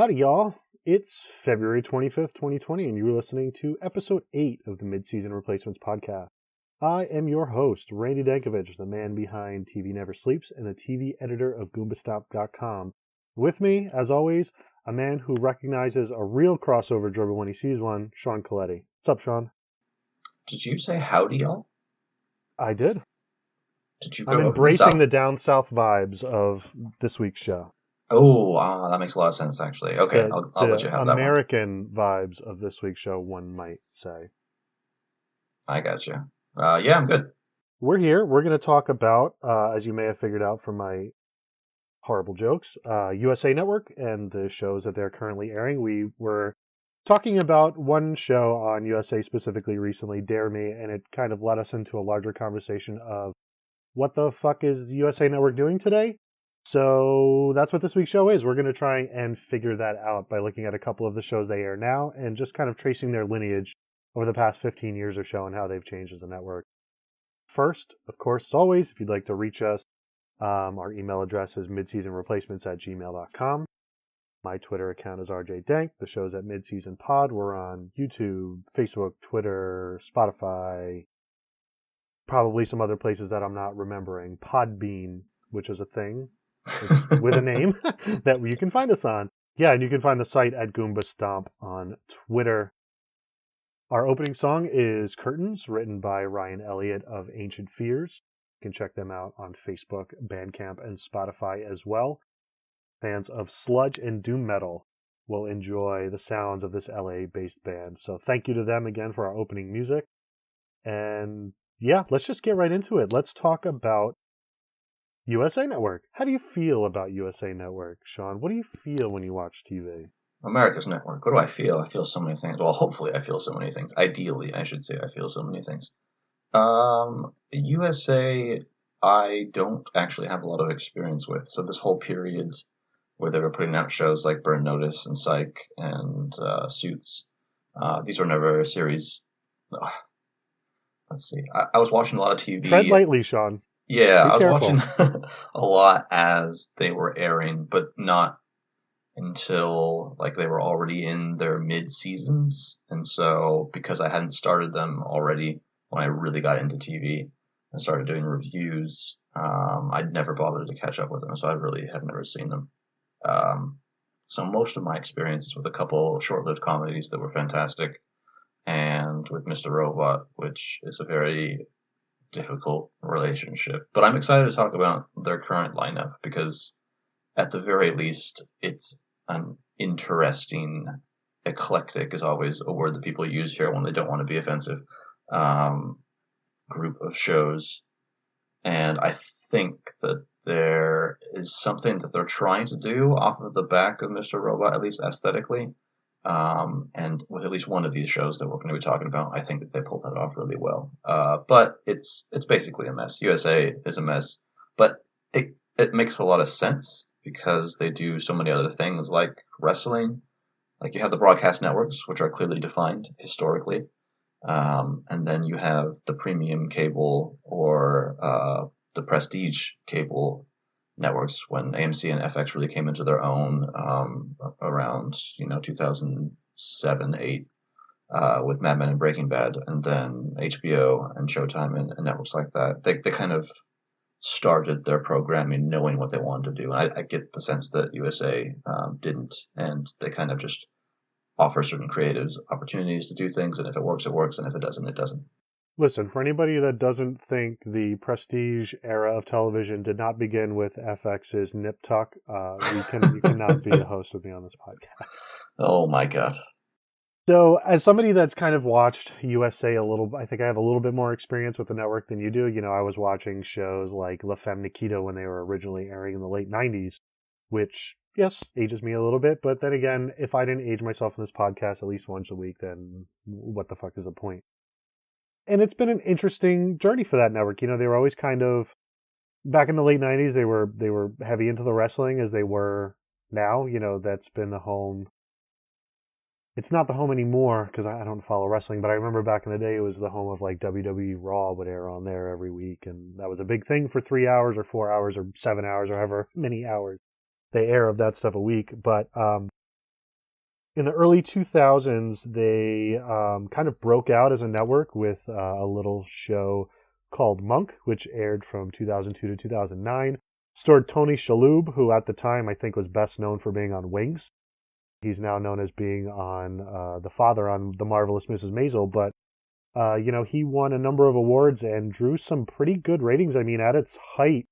Howdy, y'all. It's February 25th, 2020, and you're listening to episode 8 of the Mid-Season Replacements podcast. I am your host, Randy Dankievitch, the man behind TV Never Sleeps and the TV editor of GoombaStomp.com. With me, as always, a man who recognizes a real crossover dribble when he sees one, Sean Colletti. What's up, Sean? Did you say howdy, y'all? I did. Did you go I'm over embracing the down south vibes of this week's show. Oh, that makes a lot of sense, actually. Okay, I'll let you have that one. American vibes of this week's show, one might say. I got you. Yeah, I'm good. We're here. We're going to talk about, as you may have figured out from my horrible jokes, USA Network and the shows that they're currently airing. We were talking about one show on USA specifically recently, Dare Me, and it kind of led us into a larger conversation of what the fuck is USA Network doing today? So that's what this week's show is. We're going to try and figure that out by looking at a couple of the shows they air now and just kind of tracing their lineage over the past 15 years or so and how they've changed as a network. First, of course, as always, if you'd like to reach us, our email address is midseasonreplacements@gmail.com. My Twitter account is RJDank. The show's at Midseason Pod. We're on YouTube, Facebook, Twitter, Spotify, probably some other places that I'm not remembering. Podbean, which is a thing with a name that you can find us on. Yeah, and you can find the site at Goomba Stomp on Twitter. Our opening song is Curtains, written by Ryan Eliot of Ancient Fears. You can check them out on Facebook, Bandcamp, and Spotify as well. Fans of sludge and doom metal will enjoy the sounds of this LA-based band. So thank you to them again for our opening music. And yeah, let's just get right into it. Let's talk about USA Network. How do you feel about USA Network, Sean? What do you feel when you watch TV? America's Network. What do I feel? I feel so many things. Well, hopefully I feel so many things. Ideally, I should say I feel so many things. USA, I don't actually have a lot of experience with. So this whole period where they were putting out shows like Burn Notice and Psych and Suits, these were never a series. Let's see. I was watching a lot of TV. Tread lightly, Sean. Yeah, I was watching a lot as they were airing, but not until like they were already in their mid-seasons. And so because I hadn't started them already when I really got into TV and started doing reviews, I'd never bothered to catch up with them. So I really had never seen them. So most of my experiences with a couple short-lived comedies that were fantastic and with Mr. Robot, which is a very difficult relationship. But I'm excited to talk about their current lineup because at the very least it's an interesting, eclectic is always a word that people use here when they don't want to be offensive, group of shows. And I think that there is something that they're trying to do off of the back of Mr. Robot, at least aesthetically. And with at least one of these shows that we're going to be talking about, I think that they pulled that off really well. But it's basically a mess. USA is a mess, but it makes a lot of sense because they do so many other things like wrestling. Like you have the broadcast networks, which are clearly defined historically. And then you have the premium cable or the prestige cable networks when AMC and FX really came into their own around 2007, 8 with Mad Men and Breaking Bad, and then HBO and Showtime and networks like that. They kind of started their programming knowing what they wanted to do. And I get the sense that USA didn't, and they kind of just offer certain creatives opportunities to do things, and if it works, it works, and if it doesn't, it doesn't. Listen, for anybody that doesn't think the prestige era of television did not begin with FX's Nip Tuck, you cannot be a host with me on this podcast. Oh my God. So, as somebody that's kind of watched USA a little, I think I have a little bit more experience with the network than you do. I was watching shows like La Femme Nikita when they were originally airing in the late 90s, which, yes, ages me a little bit. But then again, if I didn't age myself in this podcast at least once a week, then what the fuck is the point? And it's been an interesting journey for that network. They were always kind of, back in the late 90s, they were heavy into the wrestling as they were now. That's been the home. It's not the home anymore because I don't follow wrestling, but I remember back in the day it was the home of like WWE Raw would air on there every week, and that was a big thing for 3 hours or 4 hours or 7 hours or however many hours they air of that stuff a week. But in the early 2000s, they kind of broke out as a network with a little show called Monk, which aired from 2002 to 2009. Starred Tony Shalhoub, who at the time I think was best known for being on Wings. He's now known as being on the father on The Marvelous Mrs. Maisel, but he won a number of awards and drew some pretty good ratings. I mean, at its height,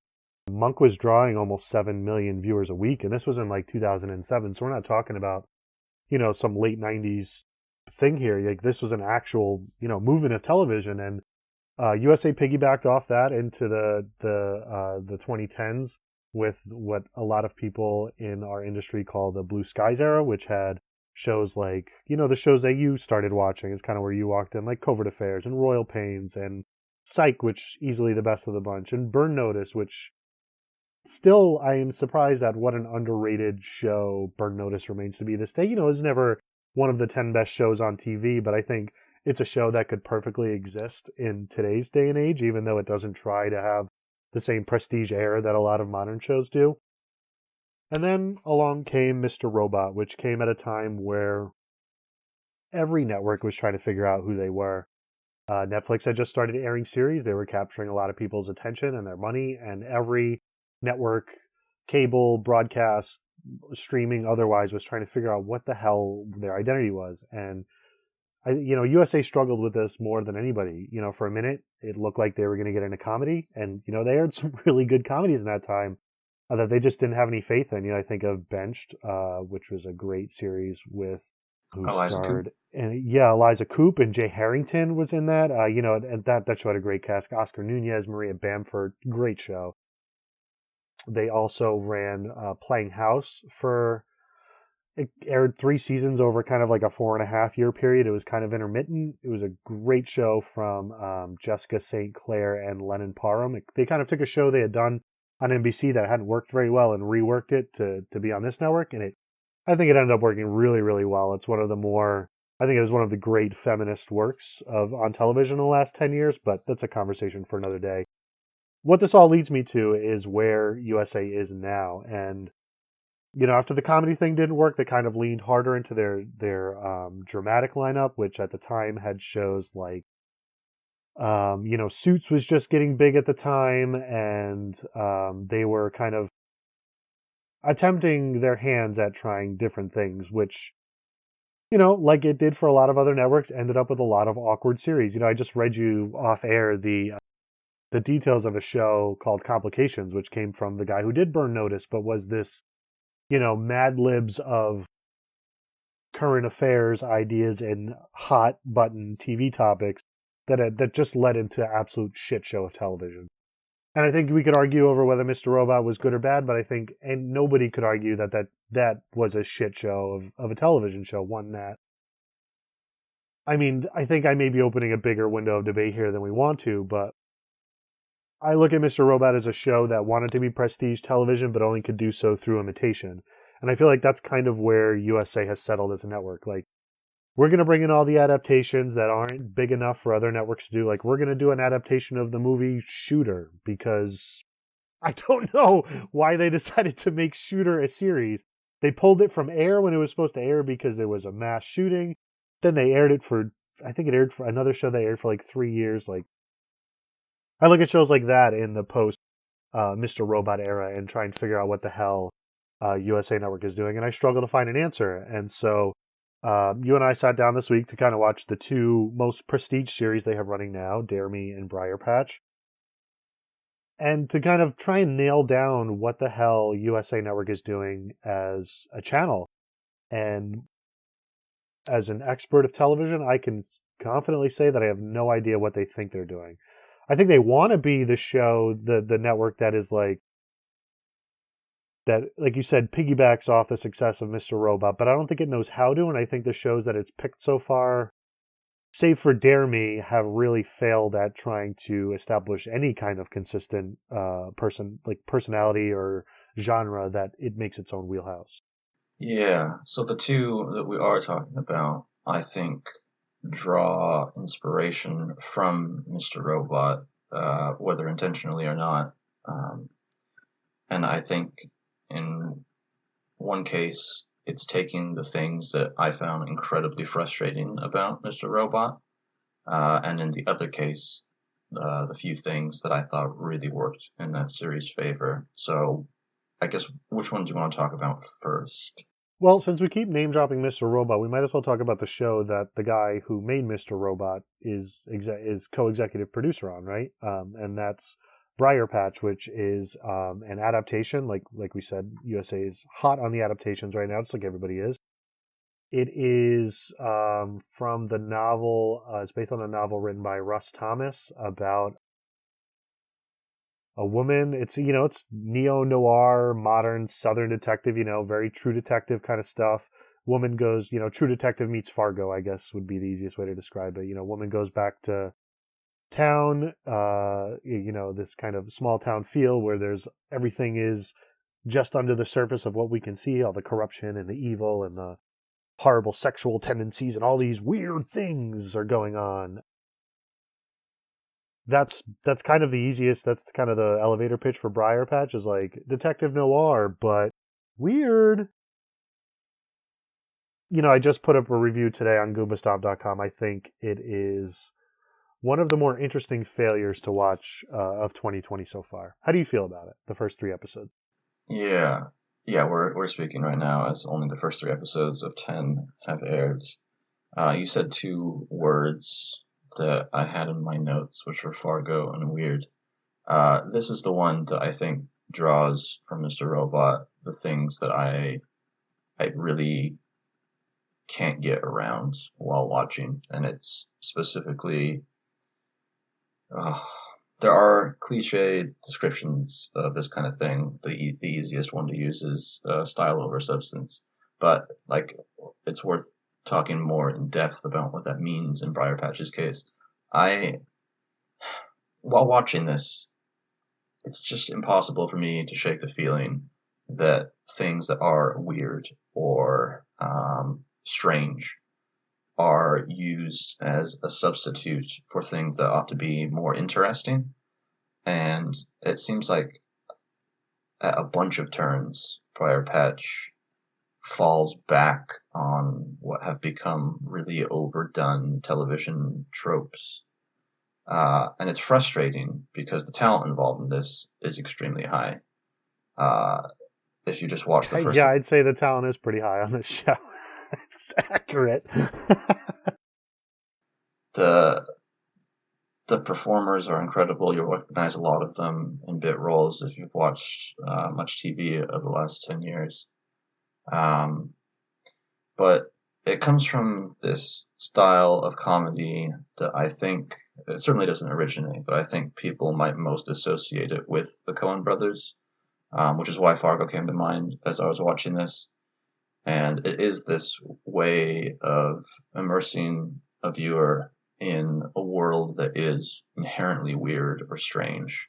Monk was drawing almost 7 million viewers a week, and this was in like 2007, so we're not talking about some late 90s thing here. Like, this was an actual, movement of television, and USA piggybacked off that into the 2010s with what a lot of people in our industry call the Blue Skies era, which had shows like, the shows that you started watching is kind of where you walked in, like Covert Affairs and Royal Pains and Psych, which easily the best of the bunch, and Burn Notice, which still, I am surprised at what an underrated show Burn Notice remains to be this day. It's never one of the 10 best shows on TV, but I think it's a show that could perfectly exist in today's day and age, even though it doesn't try to have the same prestige air that a lot of modern shows do. And then along came Mr. Robot, which came at a time where every network was trying to figure out who they were. Netflix had just started airing series. They were capturing a lot of people's attention and their money, and every network, cable, broadcast, streaming, otherwise, was trying to figure out what the hell their identity was. And USA struggled with this more than anybody. For a minute, it looked like they were going to get into comedy, and they aired some really good comedies in that time that they just didn't have any faith in. I think of Benched, which was a great series with who Eliza starred, Coupe. and Eliza Coupe and Jay Harrington was in that. And that show had a great cast. Oscar Nunez, Maria Bamford, great show. They also ran Playing House for. It aired 3 seasons over kind of like a 4.5 year period. It was kind of intermittent. It was a great show from Jessica St. Clair and Lennon Parham. They kind of took a show they had done on NBC that hadn't worked very well and reworked it to be on this network, and I think it ended up working really, really well. It's one of the more, I think it was one of the great feminist works on television in the last 10 years, but that's a conversation for another day. What this all leads me to is where USA is now, and after the comedy thing didn't work, they kind of leaned harder into their dramatic lineup, which at the time had shows like, Suits was just getting big at the time, and they were kind of attempting their hands at trying different things, which, like it did for a lot of other networks, ended up with a lot of awkward series. I just read you off air the details of a show called Complications, which came from the guy who did Burn Notice, but was this Mad Libs of current affairs ideas and hot button TV topics that just led into absolute shit show of television. And I think we could argue over whether Mr. Robot was good or bad, but I think and nobody could argue that was a shit show of a television show. One that, I mean, I think I may be opening a bigger window of debate here than we want to, but I look at Mr. Robot as a show that wanted to be prestige television, but only could do so through imitation. And I feel like that's kind of where USA has settled as a network. Like, we're going to bring in all the adaptations that aren't big enough for other networks to do. Like, we're going to do an adaptation of the movie Shooter, because I don't know why they decided to make Shooter a series. They pulled it from air when it was supposed to air because there was a mass shooting. Then they aired it for, I think it aired for another show they aired for like 3 years. Like, I look at shows like that in the post Mr. Robot era and try and figure out what the hell USA Network is doing, and I struggle to find an answer. And so you and I sat down this week to kind of watch the 2 most prestige series they have running now, Dare Me and Briarpatch, and to kind of try and nail down what the hell USA Network is doing as a channel. And as an expert of television, I can confidently say that I have no idea what they think they're doing. I think they want to be the show, the network that is like you said, piggybacks off the success of Mr. Robot, but I don't think it knows how to, and I think the shows that it's picked so far, save for Dare Me, have really failed at trying to establish any kind of consistent personality or genre that it makes its own wheelhouse. Yeah, so the 2 that we are talking about, I think, draw inspiration from Mr. Robot, whether intentionally or not. And I think in one case, it's taking the things that I found incredibly frustrating about Mr. Robot, and in the other case, the few things that I thought really worked in that series' favor. So I guess which one do you want to talk about first? Well, since we keep name dropping Mr. Robot, we might as well talk about the show that the guy who made Mr. Robot is co-executive producer on, right? And that's Briarpatch, which is an adaptation. Like we said, USA is hot on the adaptations right now, just like everybody is. It is from the novel. It's based on a novel written by Russ Thomas about a woman. It's neo noir, modern Southern detective. Very True Detective kind of stuff. Woman goes, True Detective meets Fargo, I guess would be the easiest way to describe it. Woman goes back to town. This kind of small town feel where everything is just under the surface of what we can see, all the corruption and the evil and the horrible sexual tendencies and all these weird things are going on. That's kind of the easiest. That's kind of the elevator pitch for Briarpatch is like detective noir, but weird. I just put up a review today on goombastomp.com. I think it is one of the more interesting failures to watch of 2020 so far. How do you feel about it? The first 3 episodes. Yeah, yeah, we're speaking right now as only the first 3 episodes of 10 have aired. You said 2 words that I had in my notes, which were Fargo and weird. This is the one that I think draws from Mr. Robot the things that I really can't get around while watching, and it's specifically uh, there are cliched descriptions of this kind of thing. The easiest one to use is style over substance, but like it's worth talking more in depth about what that means in Briarpatch's case. I while watching this, it's just impossible for me to shake the feeling that things that are weird or strange are used as a substitute for things that ought to be more interesting. And it seems like at a bunch of turns, Briarpatch falls back on what have become really overdone television tropes. And it's frustrating because the talent involved in this is extremely high. Uh, if you just watch the first, Yeah, I'd say the talent is pretty high on this show. It's accurate. the the performers are incredible. You'll recognize a lot of them in bit roles if you've watched much TV over the last 10 years. Um, but it comes from this style of comedy that I think it certainly doesn't originate, but I think people might most associate it with the Coen brothers, which is why Fargo came to mind as I was watching this. And it is this way of immersing a viewer in a world that is inherently weird or strange.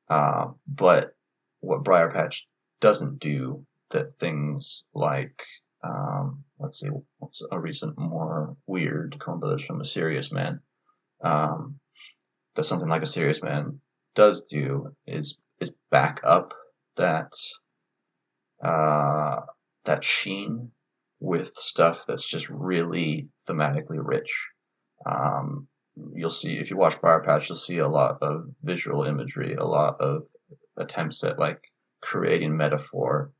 But what Briarpatch doesn't do that things like, let's see, what's a recent more weird Coen from A Serious Man, that something like A Serious Man does do is back up that uh, that sheen with stuff that's just really thematically rich. Um, you'll see if you watch Briarpatch, you'll see a lot of visual imagery, a lot of attempts at like creating metaphor,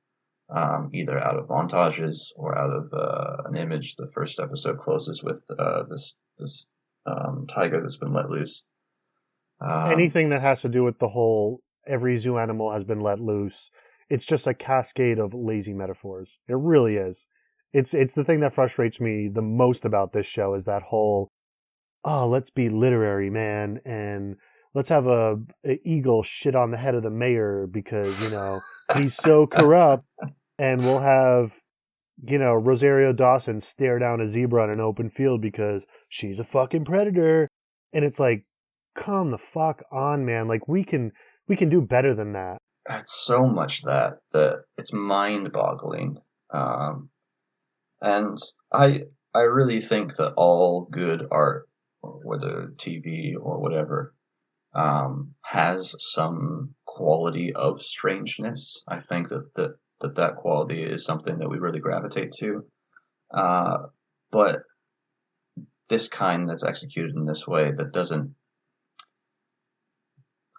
either out of montages or out of an image. The first episode closes with this tiger that's been let loose. Anything that has to do with the whole every zoo animal has been let loose, it's just a cascade of lazy metaphors. It really is. It's the thing that frustrates me the most about this show is that whole let's be literary, man, and let's have a eagle shit on the head of the mayor because he's so corrupt, and we'll have Rosario Dawson stare down a zebra on an open field because she's a fucking predator, and it's like, come the fuck on, man. Like we can do better than that. It's so much that it's mind-boggling. Um, and I really think that all good art, whether TV or whatever, has some quality of strangeness. I think that that quality is something that we really gravitate to. Uh, but this kind that's executed in this way that doesn't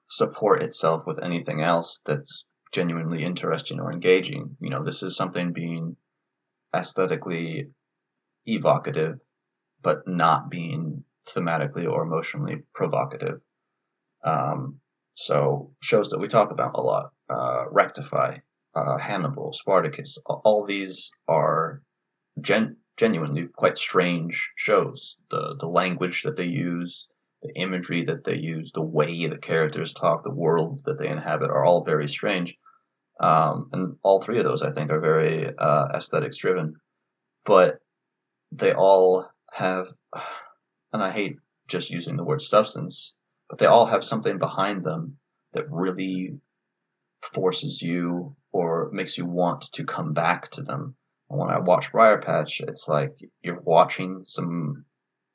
support itself with anything else that's genuinely interesting or engaging. This is something being aesthetically evocative, but not being thematically or emotionally provocative. So shows that we talk about a lot, Rectify, Hannibal, Spartacus, all these are genuinely quite strange shows. The language that they use, the imagery that they use, the way the characters talk, the worlds that they inhabit are all very strange. And all three of those, I think, are very aesthetics driven. But they all have, and I hate just using the word substance, but they all have something behind them that really forces you or makes you want to come back to them. And when I watch Briarpatch, it's like you're watching some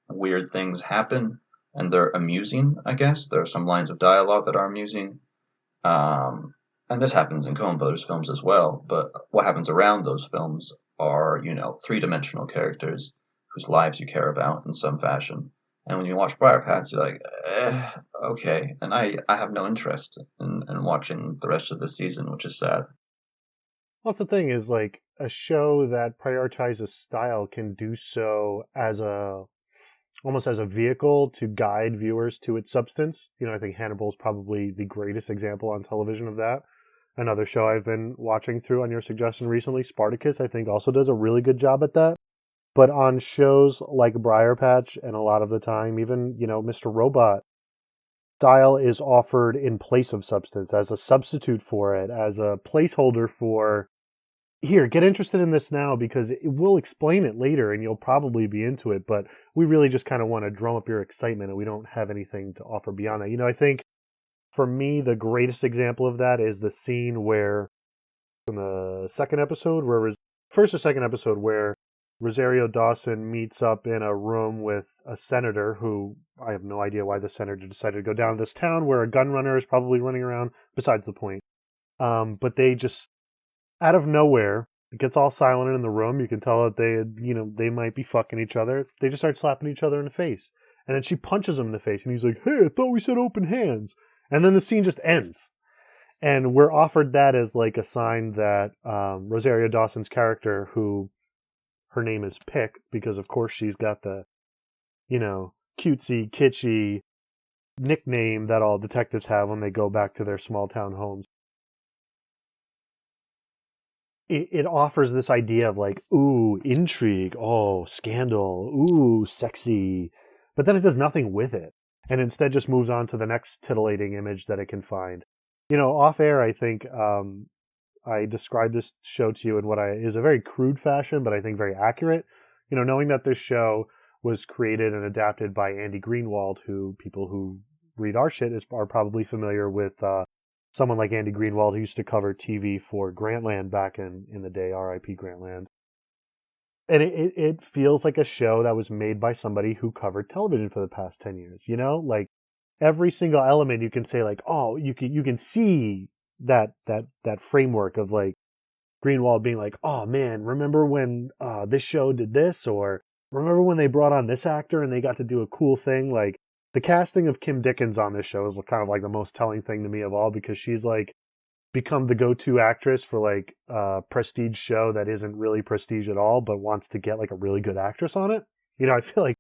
weird things happen, and they're amusing, I guess. There are some lines of dialogue that are amusing. And this happens in Coen Brothers films as well, but what happens around those films are, three-dimensional characters whose lives you care about in some fashion. And when you watch Briarpatch, you're like, okay. And I have no interest in watching the rest of the season, which is sad. Well, that's the thing is like a show that prioritizes style can do so as almost as a vehicle to guide viewers to its substance. I think Hannibal is probably the greatest example on television of that. Another show I've been watching through on your suggestion recently, Spartacus, I think also does a really good job at that. But on shows like Briarpatch and a lot of the time, even, Mr. Robot, style is offered in place of substance, as a substitute for it, as a placeholder for, here, get interested in this now because we'll explain it later and you'll probably be into it, but we really just kind of want to drum up your excitement and we don't have anything to offer beyond that. I think for me, the greatest example of that is the scene where, in the second episode, first or second episode, where Rosario Dawson meets up in a room with a senator who, I have no idea why the senator decided to go down to this town where a gun runner is probably running around, besides the point. But they just, out of nowhere, it gets all silent in the room. You can tell that they might be fucking each other. They just start slapping each other in the face. And then she punches him in the face, and he's like, hey, I thought we said open hands. And then the scene just ends. And we're offered that as like a sign that Rosario Dawson's character, who her name is Pick, because of course she's got the, cutesy, kitschy nickname that all detectives have when they go back to their small town homes. It offers this idea of like, ooh, intrigue, oh, scandal, ooh, sexy. But then it does nothing with it. And instead just moves on to the next titillating image that it can find. Off air, I think I described this show to you in what is a very crude fashion, but I think very accurate. Knowing that this show was created and adapted by Andy Greenwald, who people who read our shit are probably familiar with someone like Andy Greenwald, who used to cover TV for Grantland back in the day, R.I.P. Grantland. And it feels like a show that was made by somebody who covered television for the past 10 years, like every single element you can say like, oh, you can see that framework of like Greenwald being like, oh man, remember when this show did this, or remember when they brought on this actor and they got to do a cool thing. Like the casting of Kim Dickens on this show is kind of like the most telling thing to me of all, because she's like become the go-to actress for like a prestige show that isn't really prestige at all, but wants to get like a really good actress on it. I feel like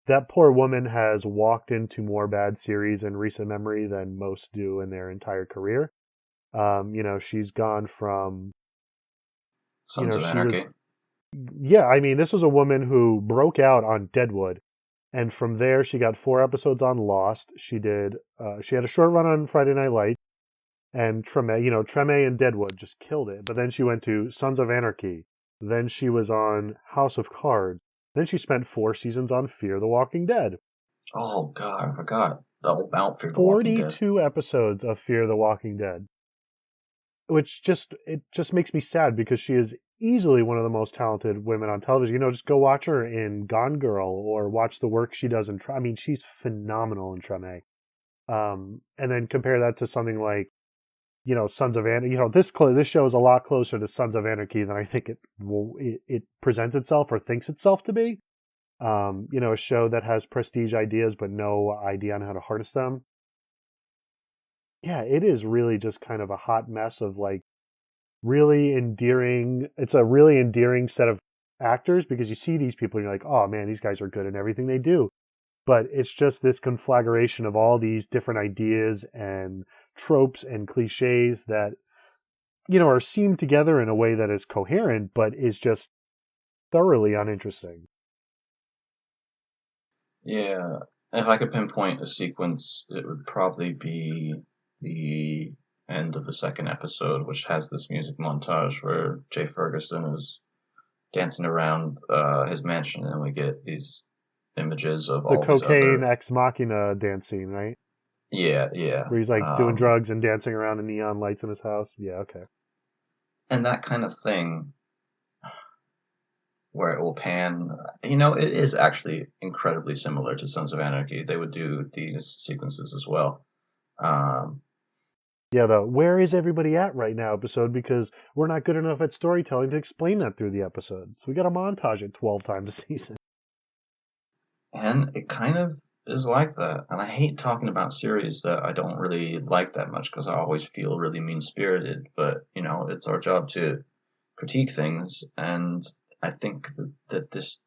that poor woman has walked into more bad series in recent memory than most do in their entire career. She's gone from, Sons of she was, Anarchy. yeah, I mean, this was a woman who broke out on Deadwood. And from there, she got 4 episodes on Lost. She had a short run on Friday Night Lights. And Treme and Deadwood just killed it. But then she went to Sons of Anarchy. Then she was on House of Cards. Then she spent 4 seasons on Fear the Walking Dead. Oh God, I forgot about Fear the Walking Dead. 42 episodes of Fear the Walking Dead. Which just makes me sad, because she is easily one of the most talented women on television. Just go watch her in Gone Girl or watch the work she does in I mean, she's phenomenal in Treme. And then compare that to something like Sons of Anarchy. This show is a lot closer to Sons of Anarchy than I think it presents itself or thinks itself to be. A show that has prestige ideas but no idea on how to harness them. Yeah, it is really just kind of a hot mess of like really endearing. It's a really endearing set of actors because you see these people and you're like, oh man, these guys are good in everything they do. But it's just this conflagration of all these different ideas and tropes and cliches that, are seamed together in a way that is coherent, but is just thoroughly uninteresting. Yeah, if I could pinpoint a sequence, it would probably be the end of the second episode, which has this music montage where Jay Ferguson is dancing around his mansion, and we get these images of The all these cocaine other. ex machina dance scene, right? Yeah, yeah. Where he's like doing drugs and dancing around the neon lights in his house. Yeah, okay. And that kind of thing where it will pan. It is actually incredibly similar to Sons of Anarchy. They would do these sequences as well. Um, Yeah, the where is everybody at right now episode, because we're not good enough at storytelling to explain that through the episode. So we got to montage it 12 times a season. and it kind of is like that. And I hate talking about series that I don't really like that much because I always feel really mean spirited. But, it's our job to critique things. And I think that this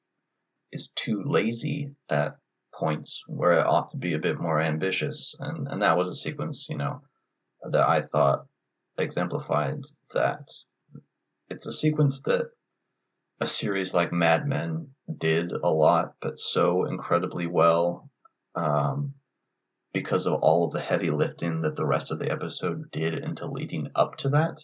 is too lazy at points where it ought to be a bit more ambitious. And that was a sequence, that I thought exemplified that. It's a sequence that a series like Mad Men did a lot, but so incredibly well, um, because of all of the heavy lifting that the rest of the episode did into leading up to that.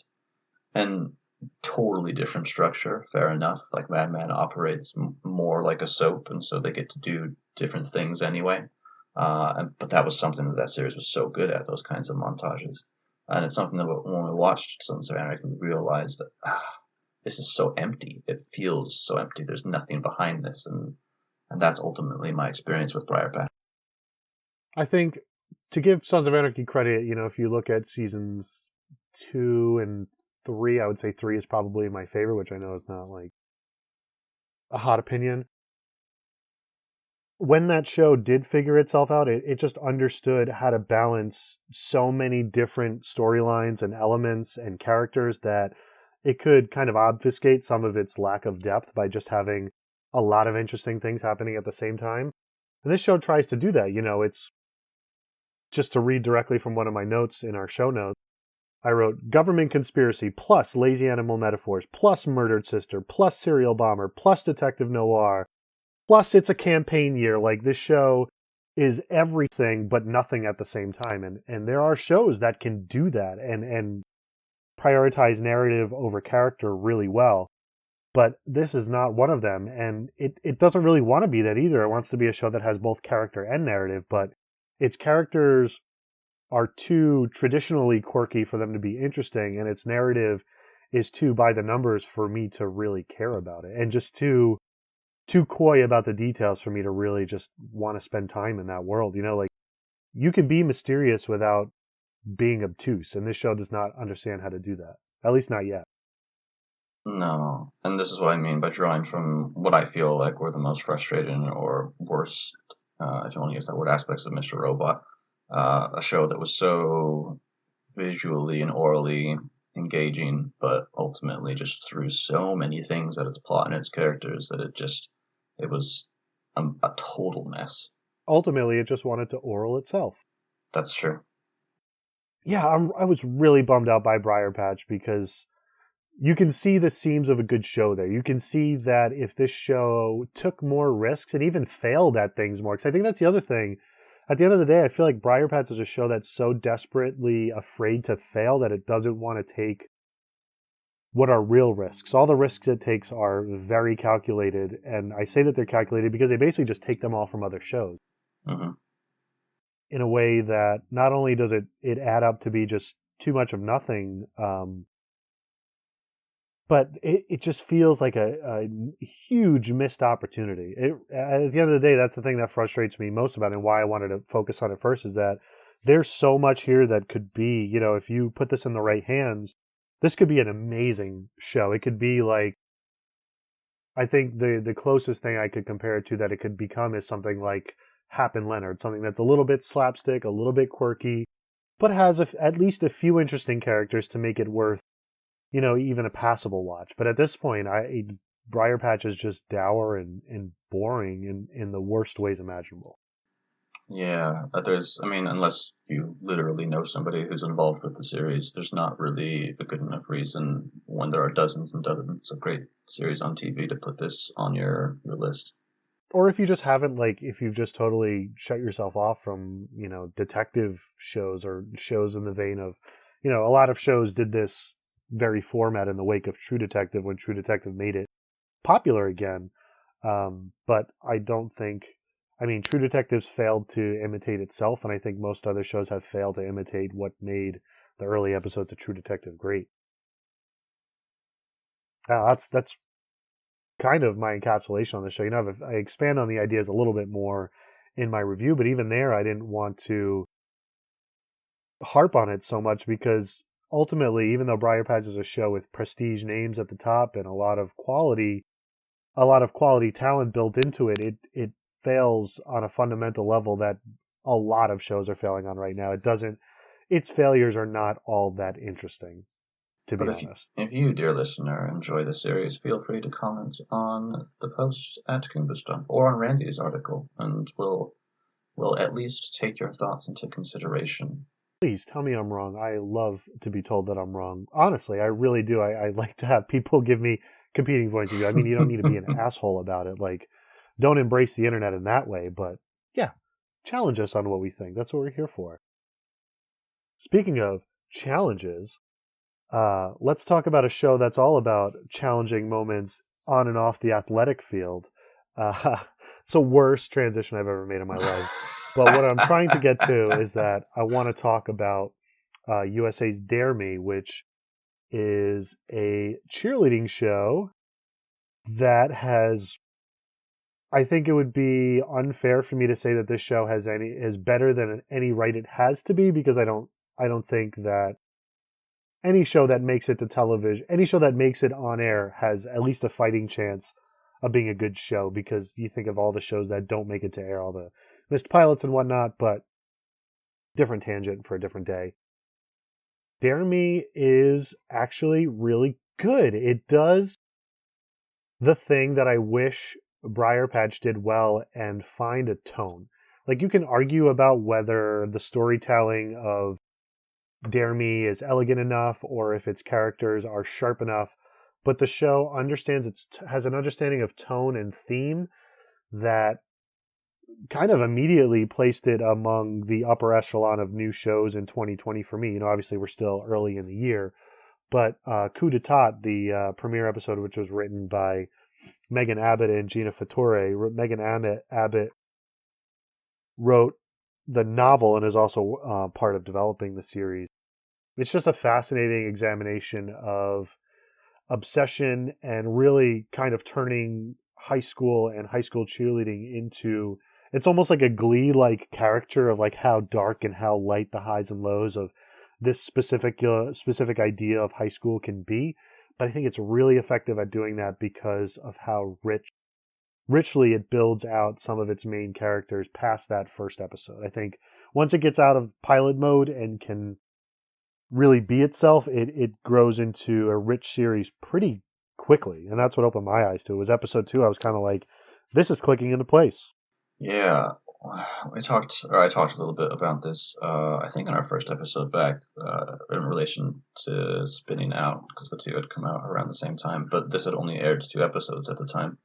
And totally different structure, fair enough. Like Mad Men operates more like a soap, and so they get to do different things anyway. But that was something that series was so good at, those kinds of montages. And it's something that when we watched Sons of Anarchy, we realized that this is so empty. It feels so empty. There's nothing behind this, and that's ultimately my experience with Briarpatch. I think to give Sons of Anarchy credit, if you look at seasons 2 and 3, I would say 3 is probably my favorite, which I know is not like a hot opinion. When that show did figure itself out, it just understood how to balance so many different storylines and elements and characters that it could kind of obfuscate some of its lack of depth by just having a lot of interesting things happening at the same time. And this show tries to do that. It's just to read directly from one of my notes in our show notes. I wrote government conspiracy plus lazy animal metaphors plus murdered sister plus serial bomber plus detective noir. Plus, it's a campaign year. Like, this show is everything but nothing at the same time. And there are shows that can do that and prioritize narrative over character really well. But this is not one of them. And it doesn't really want to be that either. It wants to be a show that has both character and narrative. But its characters are too traditionally quirky for them to be interesting. And its narrative is too by the numbers for me to really care about it. And just too coy about the details for me to really just want to spend time in that world. Like, you can be mysterious without being obtuse, and this show does not understand how to do that. At least not yet. No, and this is what I mean by drawing from what I feel like were the most frustrating or worst, if you want to use that word, aspects of Mr. Robot. A show that was so visually and orally engaging, but ultimately just threw so many things at its plot and its characters that it was a total mess. Ultimately, it just wanted to oral itself. That's true. Yeah, I was really bummed out by Briarpatch because you can see the seams of a good show there. You can see that if this show took more risks and even failed at things more, because I think that's the other thing. At the end of the day, I feel like Briarpatch is a show that's so desperately afraid to fail that it doesn't want to take what are real risks. All the risks it takes are very calculated, and I say that they're calculated because they basically just take them all from other shows. Mm-hmm. In a way that not only does it add up to be just too much of nothing, but it just feels like a huge missed opportunity. At the end of the day, that's the thing that frustrates me most about it, and why I wanted to focus on it first, is that there's so much here that could be, if you put this in the right hands, this could be an amazing show. It could be like, I think the closest thing I could compare it to that it could become is something like Hap and Leonard, something that's a little bit slapstick, a little bit quirky, but has at least a few interesting characters to make it worth, even a passable watch. But at this point, Briarpatch is just dour and boring in the worst ways imaginable. Yeah, unless you literally know somebody who's involved with the series, there's not really a good enough reason when there are dozens and dozens of great series on TV to put this on your list. Or if you just haven't, if you've just totally shut yourself off from, detective shows or shows in the vein of, a lot of shows did this very format in the wake of True Detective when True Detective made it popular again. But I don't think, True Detective's failed to imitate itself, and I think most other shows have failed to imitate what made the early episodes of True Detective great. That's kind of my encapsulation on the show. I expand on the ideas a little bit more in my review, but even there, I didn't want to harp on it so much because ultimately, even though Briarpatch is a show with prestige names at the top and a lot of quality talent built into it, it fails on a fundamental level that a lot of shows are failing on right now. Its failures are not all that interesting, to be honest. If you, dear listener, enjoy the series, feel free to comment on the post at Goomba Stomp or on Randy's article, and we'll at least take your thoughts into consideration. Please tell me I'm wrong. I love to be told that I'm wrong. Honestly, I really do. I like to have people give me competing points of view. You don't need to be an asshole about it. Don't embrace the internet in that way, but yeah, challenge us on what we think. That's what we're here for. Speaking of challenges, let's talk about a show that's all about challenging moments on and off the athletic field. It's the worst transition I've ever made in my life. But what I'm trying to get to is that I want to talk about USA's Dare Me, which is a cheerleading show that has. I think it would be unfair for me to say that this show is better than any right it has to be, because I don't think that any show that makes it to television, any show that makes it on air has at least a fighting chance of being a good show, because you think of all the shows that don't make it to air, all the missed pilots and whatnot, but different tangent for a different day. Dare Me is actually really good. It does the thing that I wish Briarpatch did well and find a tone. You can argue about whether the storytelling of Dare Me is elegant enough or if its characters are sharp enough, but the show has an understanding of tone and theme that kind of immediately placed it among the upper echelon of new shows in 2020 for me. Obviously we're still early in the year, but Coup d'etat, the premiere episode, which was written by Megan Abbott and Gina Fattore. Megan Abbott wrote the novel and is also part of developing the series. It's just a fascinating examination of obsession and really kind of turning high school and high school cheerleading into, it's almost like a Glee-like caricature of how dark and how light the highs and lows of this specific idea of high school can be. But I think it's really effective at doing that because of how richly it builds out some of its main characters past that first episode. I think once it gets out of pilot mode and can really be itself, it grows into a rich series pretty quickly. And that's what opened my eyes to it. Was episode 2. I was kind of like, this is clicking into place. Yeah. I talked a little bit about this, I think in our first episode back, in relation to Spinning Out, because the two had come out around the same time, but this had only aired 2 episodes at the time.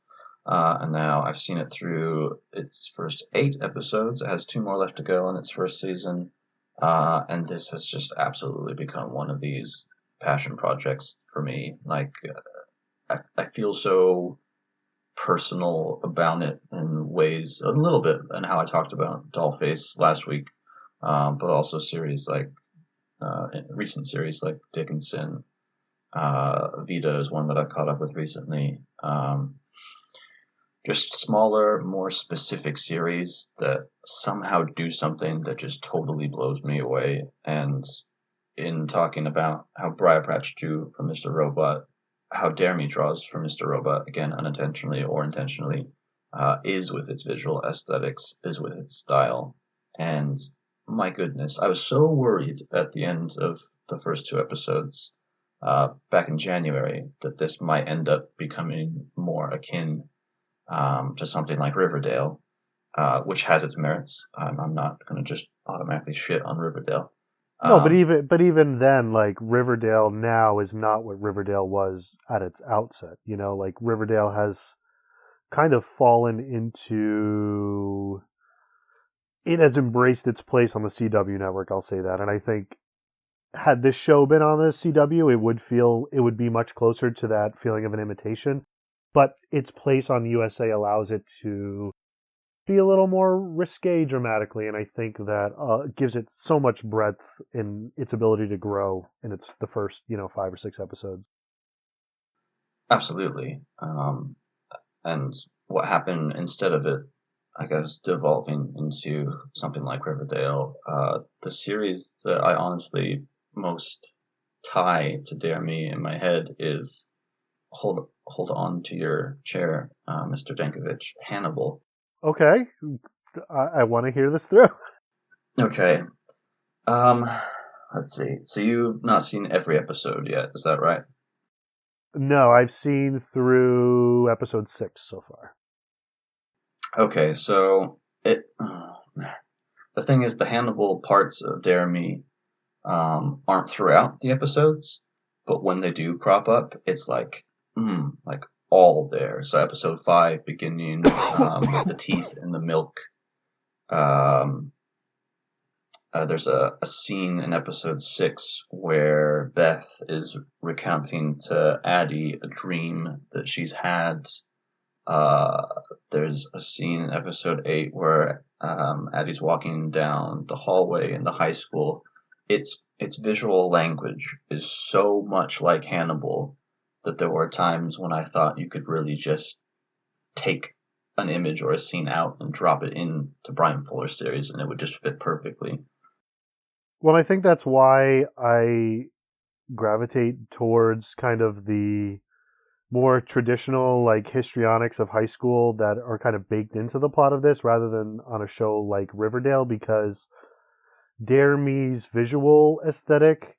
And now I've seen it through its first 8 episodes. It has 2 more left to go in its first season. And this has just absolutely become one of these passion projects for me. I feel so personal about it in ways, a little bit, and how I talked about Dollface last week, but also recent series like Dickinson. Vita is one that I caught up with recently. just smaller, more specific series that somehow do something that just totally blows me away. And in talking about how Briarpatch drew from Mr. Robot, how Dare Me draws from Mr. Robot, again, unintentionally or intentionally, is with its visual aesthetics, is with its style. And my goodness, I was so worried at the end of the first two episodes back in January that this might end up becoming more akin to something like Riverdale, which has its merits. I'm not going to just automatically shit on Riverdale. No, but even then, like Riverdale now is not what Riverdale was at its outset. Like Riverdale has kind of fallen into it has embraced its place on the CW network. I'll say that, and I think had this show been on the CW, it would be much closer to that feeling of an imitation. But its place on USA allows it to be a little more risque dramatically, and I think that gives it so much breadth in its ability to grow in the first 5 or 6 episodes. Absolutely. And what happened instead of it, I guess, devolving into something like Riverdale, the series that I honestly most tie to Dare Me in my head is hold on to your chair, Mr. Dankievitch, Hannibal. Okay, I want to hear this through. Okay. Um, let's see. So you've not seen every episode yet, is that right? No, I've seen through episode 6 so far. Okay, so the thing is, the Hannibal parts of Dare Me aren't throughout the episodes, but when they do crop up, it's like all there. So episode 5, beginning with the teeth in the milk. There's a scene in episode 6 where Beth is recounting to Addie a dream that she's had. There's a scene in episode 8 where Addie's walking down the hallway in the high school. Its visual language is so much like Hannibal that there were times when I thought you could really just take an image or a scene out and drop it into Brian Fuller's series and it would just fit perfectly. Well, I think that's why I gravitate towards kind of the more traditional like histrionics of high school that are kind of baked into the plot of this rather than on a show like Riverdale, because Dare Me's visual aesthetic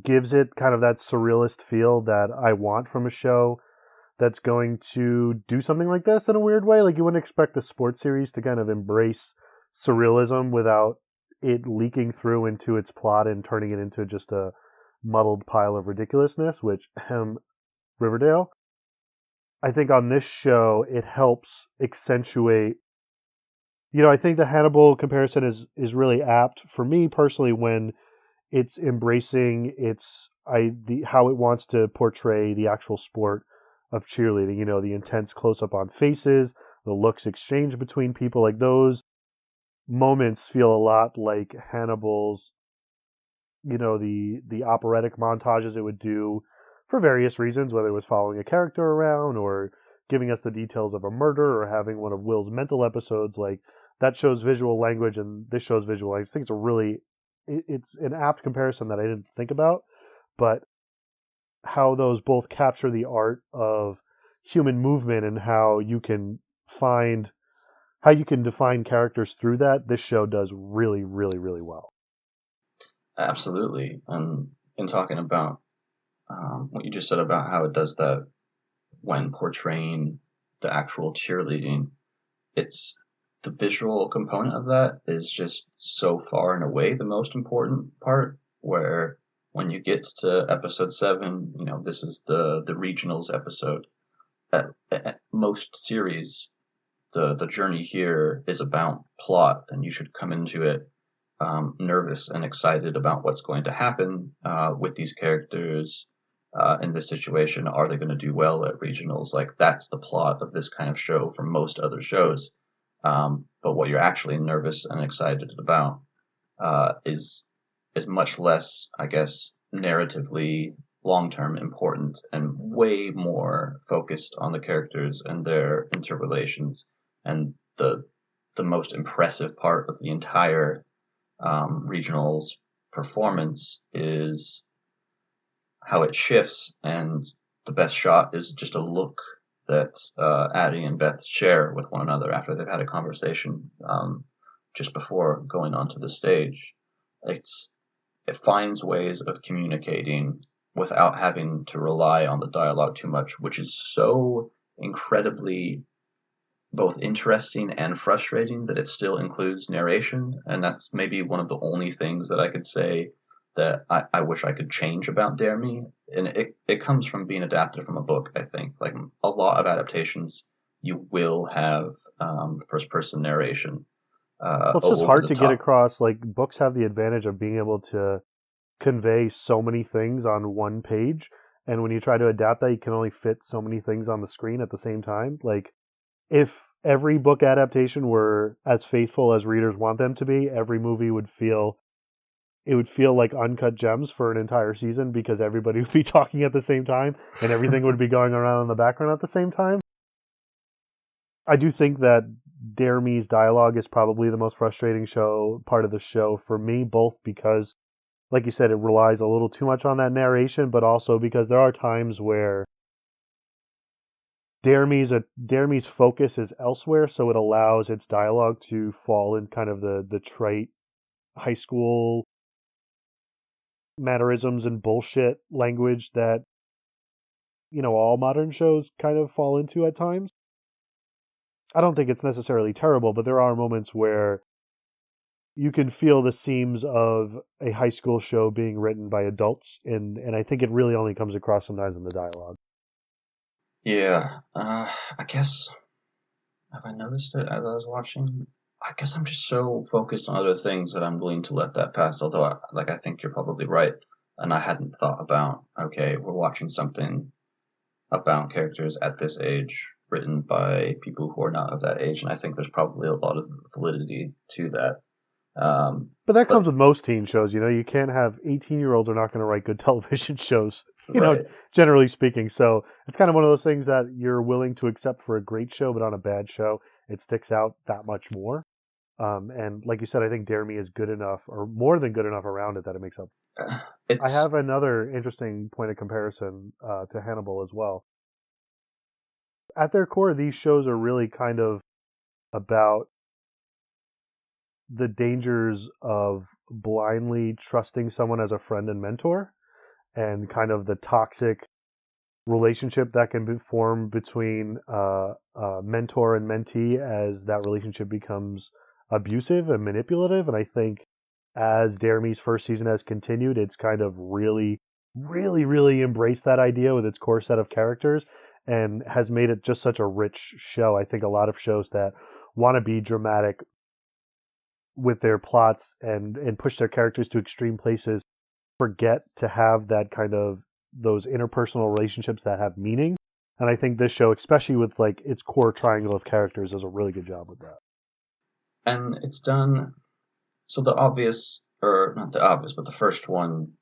gives it kind of that surrealist feel that I want from a show that's going to do something like this in a weird way. Like you wouldn't expect a sports series to kind of embrace surrealism without it leaking through into its plot and turning it into just a muddled pile of ridiculousness, which Riverdale. I think on this show it helps accentuate. I think the Hannibal comparison is really apt for me personally when it's embracing how it wants to portray the actual sport of cheerleading. The intense close up on faces, the looks exchanged between people, like those moments feel a lot like Hannibal's. The operatic montages it would do for various reasons, whether it was following a character around or giving us the details of a murder or having one of Will's mental episodes. Like that shows visual language and this shows visual language. I think it's an apt comparison that I didn't think about, but how those both capture the art of human movement and how you can define characters through that, this show does really, really, really well. Absolutely. And in talking about what you just said about how it does that when portraying the actual cheerleading, it's the visual component of that is just so far and away the most important part, where when you get to episode 7, this is the regionals episode. At most series, the journey here is about plot, and you should come into it nervous and excited about what's going to happen with these characters in this situation. Are they going to do well at regionals? Like that's the plot of this kind of show from most other shows. But what you're actually nervous and excited about is much less, I guess, narratively long-term important and way more focused on the characters and their interrelations. And the most impressive part of the entire regional's performance is how it shifts, and the best shot is just a look that Addie and Beth share with one another after they've had a conversation just before going onto the stage. It finds ways of communicating without having to rely on the dialogue too much, which is so incredibly both interesting and frustrating that it still includes narration. And that's maybe one of the only things that I could say that I wish I could change about Dare Me. And it comes from being adapted from a book, I think. Like a lot of adaptations, you will have first person narration Well, it's just over hard the to get top. across. Like, books have the advantage of being able to convey so many things on one page. And when you try to adapt that, you can only fit so many things on the screen at the same time. Like, if every book adaptation were as faithful as readers want them to be, every movie would feel like uncut gems for an entire season because everybody would be talking at the same time and everything would be going around in the background at the same time. I do think that Dare Me's dialogue is probably the most frustrating part of the show for me, both because, like you said, it relies a little too much on that narration, but also because there are times where Dare Me's focus is elsewhere, so it allows its dialogue to fall in kind of the trite high school mannerisms and bullshit language that all modern shows kind of fall into at times. I don't think it's necessarily terrible, but there are moments where you can feel the seams of a high school show being written by adults, and I think it really only comes across sometimes in the dialogue. Yeah, I guess, have I noticed it as I was watching? I guess I'm just so focused on other things that I'm willing to let that pass. Although, I think you're probably right, and I hadn't thought about. Okay, we're watching something about characters at this age, written by people who are not of that age, and I think there's probably a lot of validity to that. But that But comes with most teen shows. You can't have 18-year-olds are not going to write good television shows, right, generally speaking. So it's kind of one of those things that you're willing to accept for a great show, but on a bad show, it sticks out that much more. And like you said, I think Dare Me is good enough, or more than good enough around it that it makes up. I it's have another interesting point of comparison to Hannibal as well. At their core, these shows are really kind of about the dangers of blindly trusting someone as a friend and mentor, and kind of the toxic relationship that can be formed between mentor and mentee as that relationship becomes abusive and manipulative. And I think as Dare Me's first season has continued, it's kind of really, really, really embraced that idea with its core set of characters and has made it just such a rich show. I think a lot of shows that want to be dramatic with their plots and push their characters to extreme places forget to have that kind of those interpersonal relationships that have meaning. And I think this show, especially with like its core triangle of characters, does a really good job with that. and it's done. So the obvious, or not the obvious, but the first one,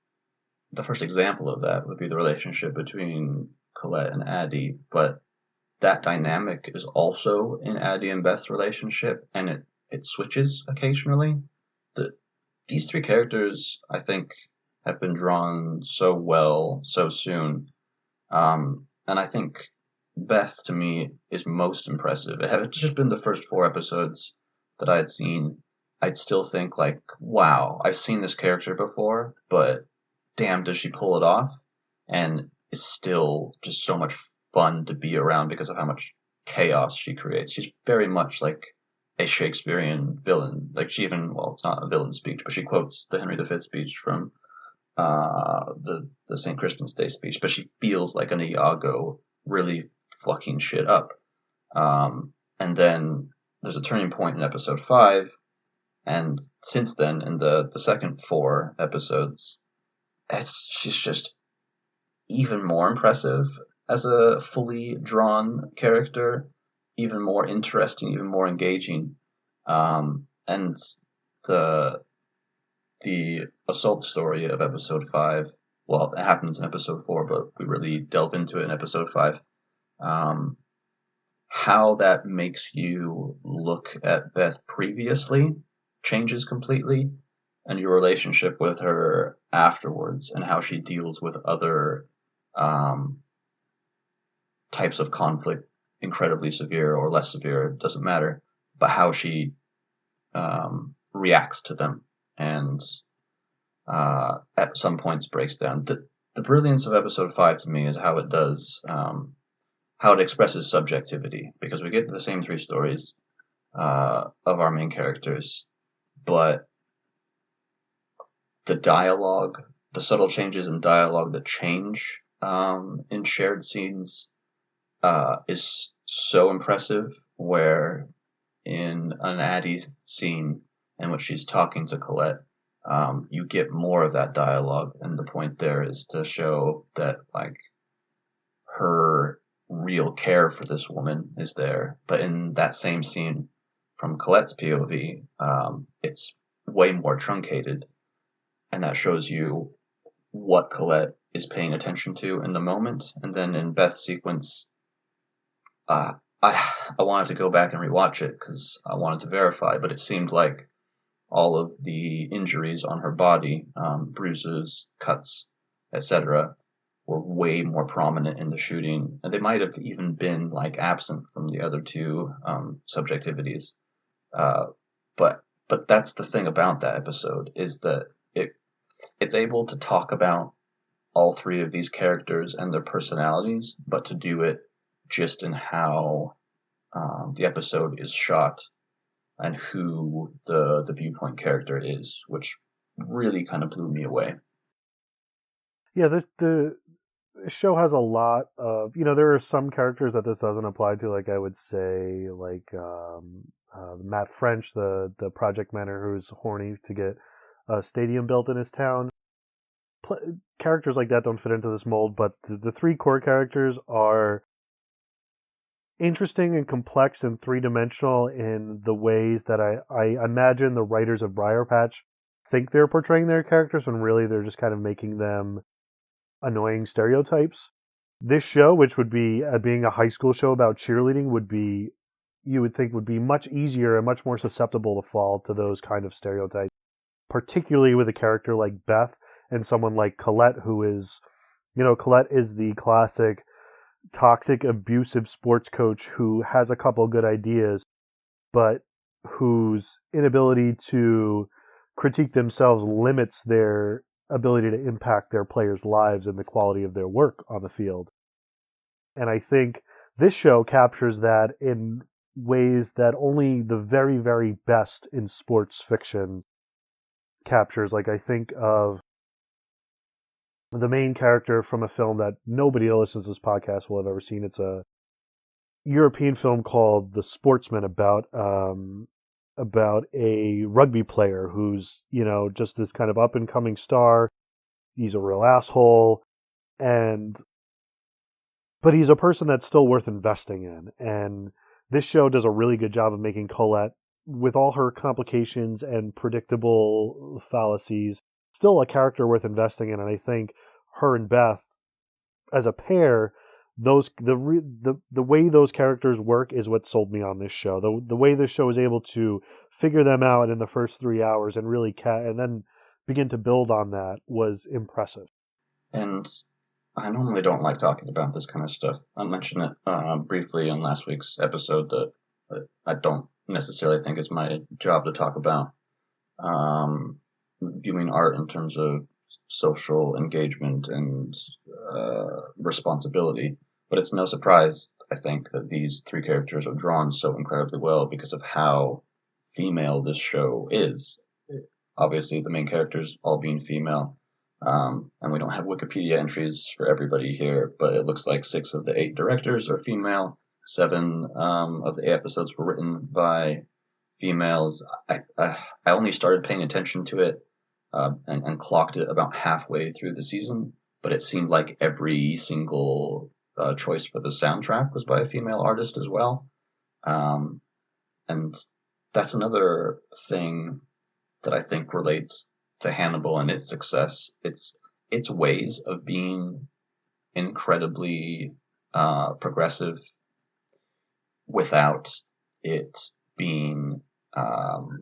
the first example of that would be the relationship between Colette and Addie. But that dynamic is also in Addie and Beth's relationship, and it switches occasionally. The These three characters, I think, have been drawn so well so soon, and I think Beth to me is most impressive. Had it just been the first four episodes that I had seen, I'd still think like, wow, I've seen this character before, but damn, does she pull it off? And it's still just so much fun to be around because of how much chaos she creates. She's very much like a Shakespearean villain. Like she even, well, it's not a villain speech, but she quotes the Henry V speech from the St. Crispin's Day speech, but she feels like an Iago really fucking shit up. And then there's a turning point in episode 5, and since then, in the second 4 episodes, she's just even more impressive as a fully drawn character, even more interesting, even more engaging. And the assault story of episode 5 well, it happens in episode 4, but we really delve into it in episode 5. Um, how that makes you look at Beth previously changes completely, and your relationship with her afterwards, and how she deals with other um, types of conflict, incredibly severe or less severe, doesn't matter, but how she reacts to them, and at some points breaks down. The brilliance of episode 5 to me is how it does, how it expresses subjectivity, because we get the same 3 stories of our main characters, but the dialogue, the subtle changes in dialogue that change in shared scenes is so impressive. Where in an Addie scene in which she's talking to Colette, you get more of that dialogue, and the point there is to show that like her real care for this woman is there. But in that same scene from Colette's POV, it's way more truncated, and that shows you what Colette is paying attention to in the moment. And then in Beth's sequence, uh, I wanted to go back and rewatch it because I wanted to verify, but it seemed like all of the injuries on her body, bruises, cuts, etc., were way more prominent in the shooting, and they might have even been like absent from the other 2 subjectivities. Uh, but that's the thing about that episode, is that it's able to talk about all 3 of these characters and their personalities, but to do it just in how the episode is shot and who the viewpoint character is, which really kind of blew me away. Yeah, the show has a lot of, there are some characters that this doesn't apply to, like I would say, like Matt French, the project manager who's horny to get a stadium built in his town. Characters like that don't fit into this mold, but the 3 core characters are interesting and complex and 3-dimensional in the ways that I imagine the writers of Briarpatch think they're portraying their characters, when really they're just kind of making them annoying stereotypes. This show, which would be being a high school show about cheerleading, you would think would be much easier and much more susceptible to fall to those kind of stereotypes, particularly with a character like Beth and someone like Colette, who is, Colette is the classic toxic, abusive sports coach who has a couple good ideas, but whose inability to critique themselves limits their ability to impact their players' lives and the quality of their work on the field. And I think this show captures that in ways that only the very, very best in sports fiction captures. Like, I think of the main character from a film that nobody who listens to this podcast will have ever seen. It's a European film called The Sportsman, about a rugby player who's, just this kind of up and coming star. He's a real asshole, but he's a person that's still worth investing in. And this show does a really good job of making Colette, with all her complications and predictable fallacies, still a character worth investing in. And I think her and Beth, as a pair, the way those characters work is what sold me on this show. The way this show is able to figure them out in the first 3 hours and really and then begin to build on that was impressive. And I normally don't like talking about this kind of stuff. I mentioned it briefly in last week's episode that I don't necessarily think it's my job to talk about viewing art in terms of social engagement and responsibility. But it's no surprise, I think, that these 3 characters are drawn so incredibly well because of how female this show is. Obviously, the main characters all being female, and we don't have Wikipedia entries for everybody here, but it looks like 6 of the 8 directors are female. 7 of the 8 episodes were written by females. I only started paying attention to it and clocked it about halfway through the season, but it seemed like every single choice for the soundtrack was by a female artist as well. And that's another thing that I think relates to Hannibal and its success. its ways of being incredibly progressive without it being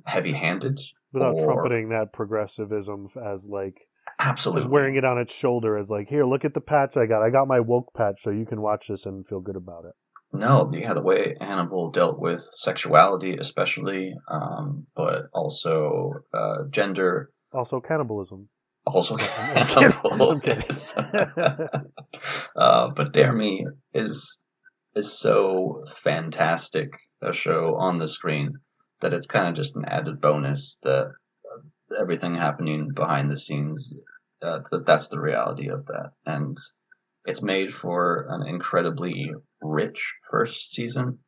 heavy-handed Without or trumpeting that progressivism as like as absolutely wearing it on its shoulder as like, here, look at the patch I got. I got my woke patch, so you can watch this and feel good about it. no. Yeah, the way Hannibal dealt with sexuality, especially, but also gender, Also, cannibalism. also No, I'm kidding. I'm Hannibal. kidding. But Dare Me is so fantastic a show on the screen that it's kind of just an added bonus that everything happening behind the scenes, that's the reality of that. And it's made for an incredibly rich first season.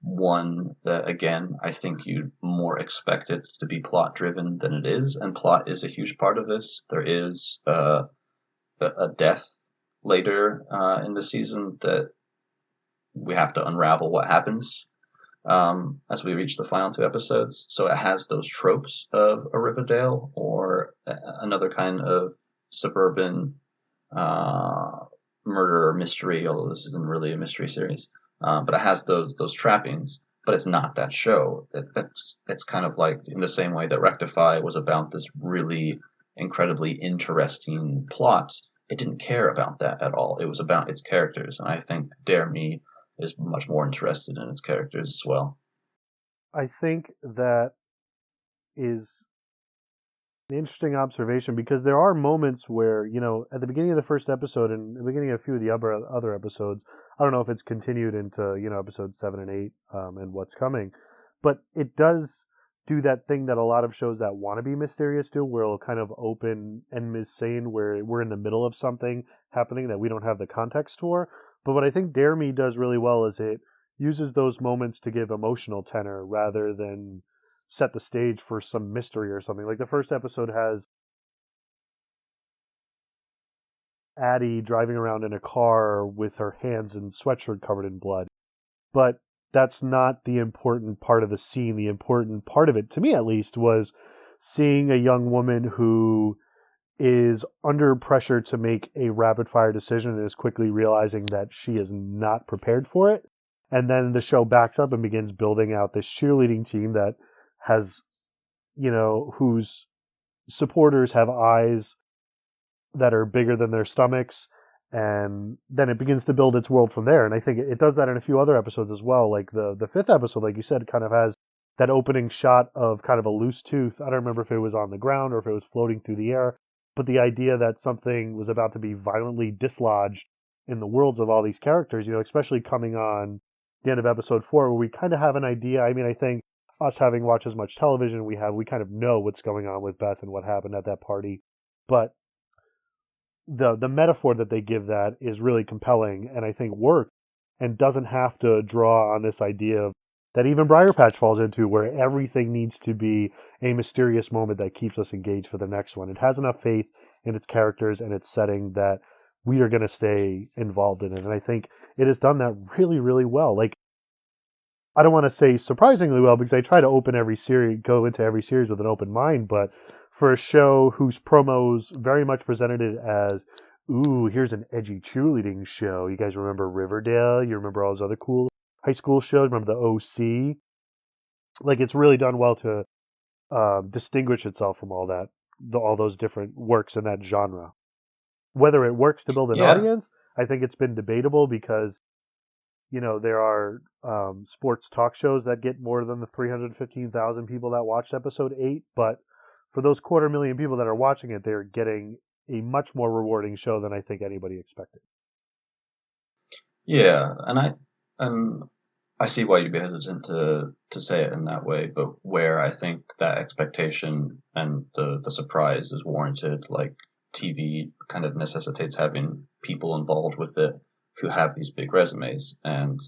One that, again, I think you more expect it to be plot driven than it is, and plot is a huge part of this. There is a death later in the season that we have to unravel what happens as we reach the final two episodes. So it has those tropes of a Riverdale or another kind of suburban murder mystery, although this isn't really a mystery series. But it has those trappings. But it's not that show. It's kind of like in the same way that Rectify was about this really incredibly interesting plot. It didn't care about that at all. It was about its characters, and I think Dare Me is much more interested in its characters as well. I think that is an interesting observation because there are moments where, at the beginning of the first episode and the beginning of a few of the other episodes, I don't know if it's continued into, episodes 7 and 8 and what's coming, but it does do that thing that a lot of shows that want to be mysterious do, where it'll kind of open and mise-scène where we're in the middle of something happening that we don't have the context for. But what I think Dare Me does really well is it uses those moments to give emotional tenor rather than set the stage for some mystery or something. Like the first episode has Addie driving around in a car with her hands and sweatshirt covered in blood. But that's not the important part of the scene. The important part of it, to me at least, was seeing a young woman who is under pressure to make a rapid fire decision and is quickly realizing that she is not prepared for it. And then the show backs up and begins building out this cheerleading team that has, whose supporters have eyes that are bigger than their stomachs. And then it begins to build its world from there. And I think it does that in a few other episodes as well. Like the fifth episode, like you said, kind of has that opening shot of kind of a loose tooth. I don't remember if it was on the ground or if it was floating through the air. But the idea that something was about to be violently dislodged in the worlds of all these characters, especially coming on the end of episode 4, where we kind of have an idea. I mean, I think us having watched as much television we kind of know what's going on with Beth and what happened at that party. But the metaphor that they give that is really compelling and I think works and doesn't have to draw on this idea of that even Briarpatch falls into, where everything needs to be a mysterious moment that keeps us engaged for the next one. It has enough faith in its characters and its setting that we are going to stay involved in it. And I think it has done that really, really well. Like, I don't want to say surprisingly well because I try to go into every series with an open mind, but for a show whose promos very much presented it as, ooh, here's an edgy cheerleading show. You guys remember Riverdale? You remember all those other cool high school shows? Remember the OC? Like, it's really done well to distinguish itself from all those different works in that genre. Whether it works to build an Yeah, audience, I think it's been debatable because there are sports talk shows that get more than the 315,000 people that watched episode 8, but for those 250,000 people that are watching it, they're getting a much more rewarding show than I think anybody expected. yeah, and I see why you'd be hesitant to say it in that way, but where I think that expectation and the surprise is warranted, like TV kind of necessitates having people involved with it who have these big resumes. And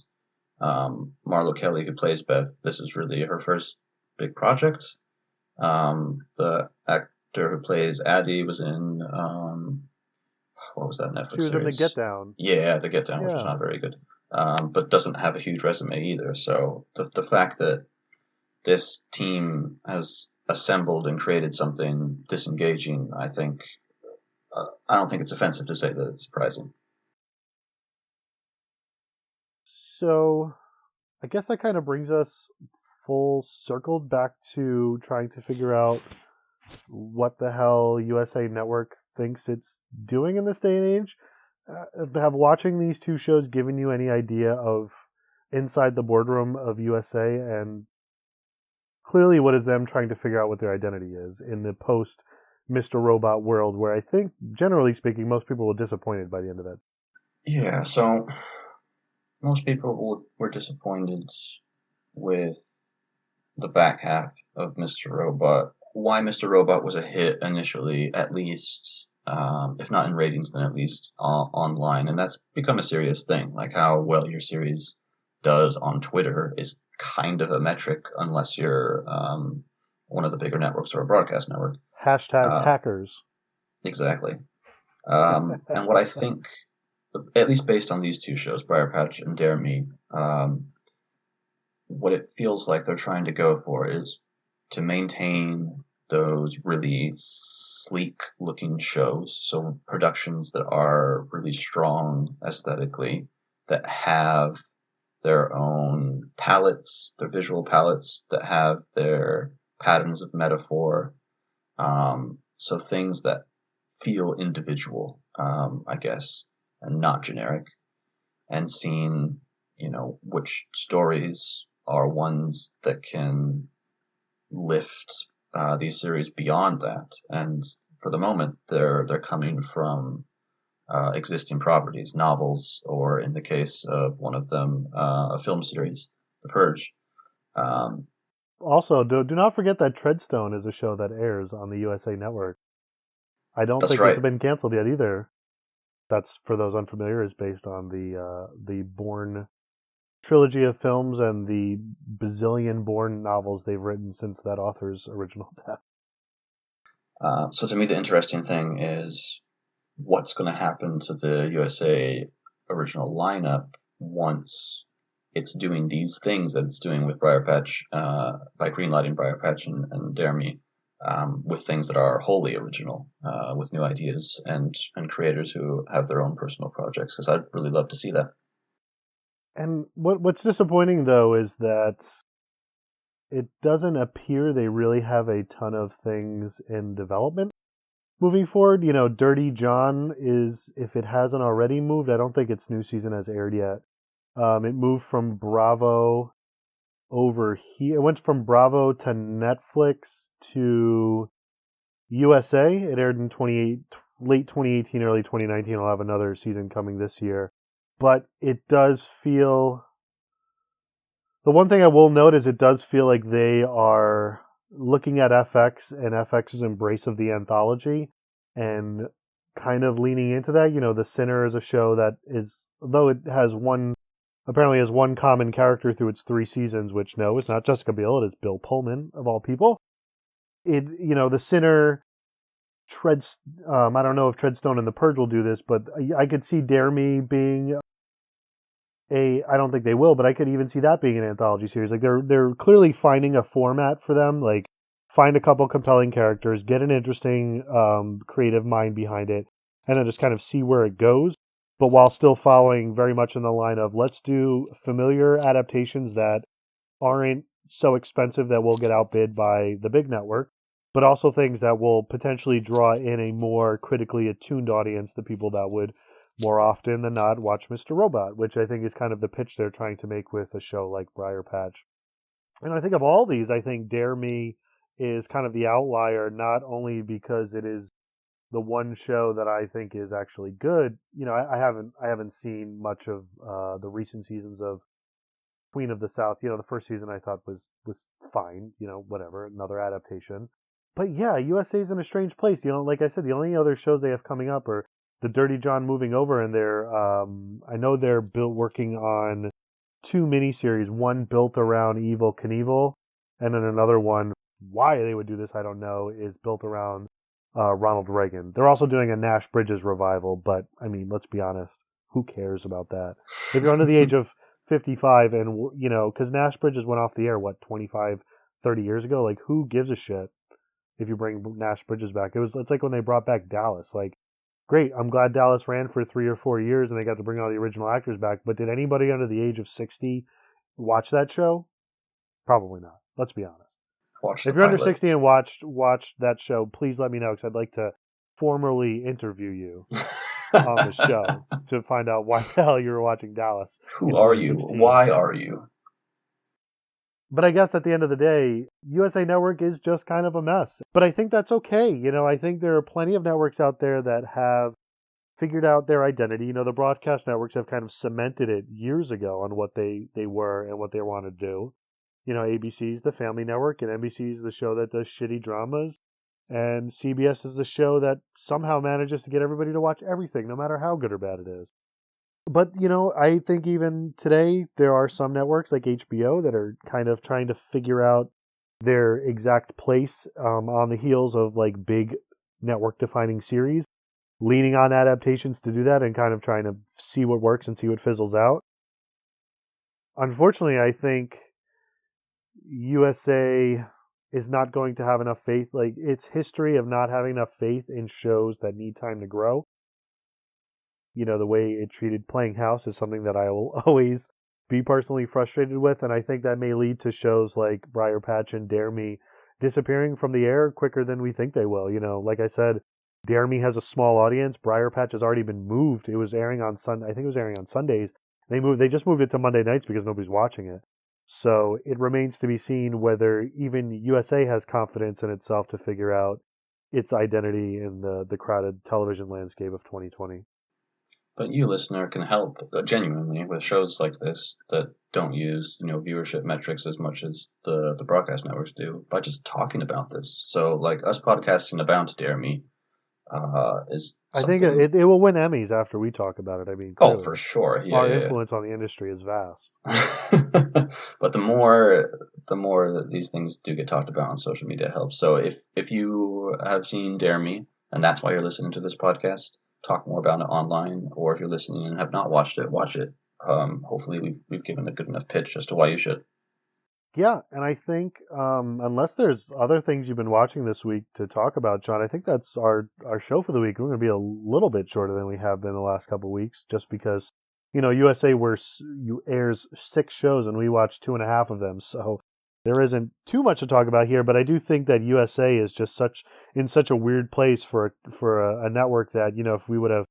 Marlo Kelly, who plays Beth, this is really her first big project. The actor who plays Addie was in what was that She Netflix was in the Get series? Down. Yeah, The Get Down, which was Yeah. not very good, but doesn't have a huge resume either. So the fact that this team has assembled and created something disengaging, I think, I don't think it's offensive to say that it's surprising. So I guess that kind of brings us full circled back to trying to figure out what the hell USA Network thinks it's doing in this day and age. Have watching these two shows given you any idea of inside the boardroom of USA and clearly what is them trying to figure out what their identity is in the post Mr. Robot world, where I think, generally speaking, most people were disappointed by the end of that? Yeah, so most people were disappointed with the back half of Mr. Robot. Why Mr. Robot was a hit initially, at least, if not in ratings, then at least online. And that's become a serious thing. Like how well your series does on Twitter is kind of a metric unless you're one of the bigger networks or a broadcast network. Hashtag hackers. Exactly. And what I think, at least based on these two shows, Briarpatch and Dare Me, what it feels like they're trying to go for is to maintain those really sleek looking shows. So productions that are really strong aesthetically, that have their own palettes, their visual palettes, that have their patterns of metaphor. So things that feel individual, I guess, and not generic, and seeing, which stories are ones that can lift these series beyond that. And for the moment, they're coming from existing properties, novels, or in the case of one of them, a film series, The Purge. Um, Also, do not forget that Treadstone is a show that airs on the USA Network. I don't that's think it's right. been canceled yet either. That's, for those unfamiliar, is based on the Bourne trilogy of films and the bazillion Bourne novels they've written since that author's original death. So to me, the interesting thing is what's going to happen to the USA original lineup once it's doing these things that it's doing with Briarpatch, by greenlighting Briarpatch and Dare Me, with things that are wholly original, with new ideas and creators who have their own personal projects. Because I'd really love to see that. And what's disappointing, though, is that it doesn't appear they really have a ton of things in development moving forward. Dirty John is, if it hasn't already moved, I don't think its new season has aired yet. It moved from Bravo over here. It went from Bravo to Netflix to USA. It aired in late 2018, early 2019. I'll have another season coming this year. But it does feel... The one thing I will note is it does feel like they are looking at FX and FX's embrace of the anthology and kind of leaning into that. The Sinner is a show that is, though it apparently has one common character through its 3 seasons, which no, it's not Jessica Biel, it is Bill Pullman, of all people. The Sinner treads, I don't know if Treadstone and The Purge will do this, but I could see Dare Me being I don't think they will, but I could even see that being an anthology series. Like they're clearly finding a format for them. Like find a couple compelling characters, get an interesting creative mind behind it, and then just kind of see where it goes. But while still following very much in the line of let's do familiar adaptations that aren't so expensive that will get outbid by the big network, but also things that will potentially draw in a more critically attuned audience, the people that would more often than not watch Mr. Robot, which I think is kind of the pitch they're trying to make with a show like Briarpatch. And I think of all these, I think Dare Me is kind of the outlier, not only because it is the one show that I think is actually good. I haven't seen much of the recent seasons of Queen of the South. The first season I thought was fine. Whatever, another adaptation. But yeah, USA's in a strange place. Like I said, the only other shows they have coming up are the Dirty John moving over, and I know they're working on 2 miniseries. One built around Evil Knievel, and then another one. Why they would do this, I don't know. Is built around Ronald Reagan. They're also doing a Nash Bridges revival, but I mean, let's be honest. Who cares about that? If you're under the age of 55, and because Nash Bridges went off the air 25, 30 years ago. Like, who gives a shit if you bring Nash Bridges back? It's like when they brought back Dallas. Like, great. I'm glad Dallas ran for 3 or 4 years and they got to bring all the original actors back. But did anybody under the age of 60 watch that show? Probably not. Let's be honest. Watch If the you're under pilot. 60 and watched that show, please let me know because I'd like to formally interview you on the show to find out why the hell you were watching Dallas in Who are you? 2016. Why are you? But I guess at the end of the day, USA Network is just kind of a mess. But I think that's okay. You know, I think there are plenty of networks out there that have figured out their identity. You know, the broadcast networks have kind of cemented it years ago on what they were and what they want to do. You know, ABC's the family network, and NBC's the show that does shitty dramas, and CBS is the show that somehow manages to get everybody to watch everything, no matter how good or bad it is. But, you know, I think even today there are some networks like HBO that are kind of trying to figure out their exact place on the heels of like big network defining series, leaning on adaptations to do that and kind of trying to see what works and see what fizzles out. Unfortunately, I think USA is not going to have enough faith. Like, its history of not having enough faith in shows that need time to grow. You know, the way it treated Playing House is something that I will always be personally frustrated with, and I think that may lead to shows like Briarpatch and Dare Me disappearing from the air quicker than we think they will. You know, like I said, Dare Me has a small audience. Briarpatch has already been moved. It was airing on I think it was airing on Sundays. They just moved it to Monday nights because nobody's watching it. So it remains to be seen whether even USA has confidence in itself to figure out its identity in the crowded television landscape of 2020. But you, listener, can help genuinely with shows like this that don't use, viewership metrics as much as the broadcast networks do by just talking about this. So, like us podcasting about Dare Me is I think something. it will win Emmys after we talk about it. I mean, Oh, clearly, for sure. Yeah, our yeah, influence on the industry is vast. yeah. But the more that these things do get talked about on social media helps. So if you have seen Dare Me and that's why you're listening to this podcast, talk more about it online. Or if you're listening and have not watched it, watch it. Hopefully we've given a good enough pitch as to why you should. Yeah, and I think unless there's other things you've been watching this week to talk about, John, I think that's our show for the week. We're going to be a little bit shorter than we have been the last couple of weeks, just because USA airs 6 shows and we watch 2.5 of them, so there isn't too much to talk about here. But I do think that USA is just in such a weird place for a network that if we would have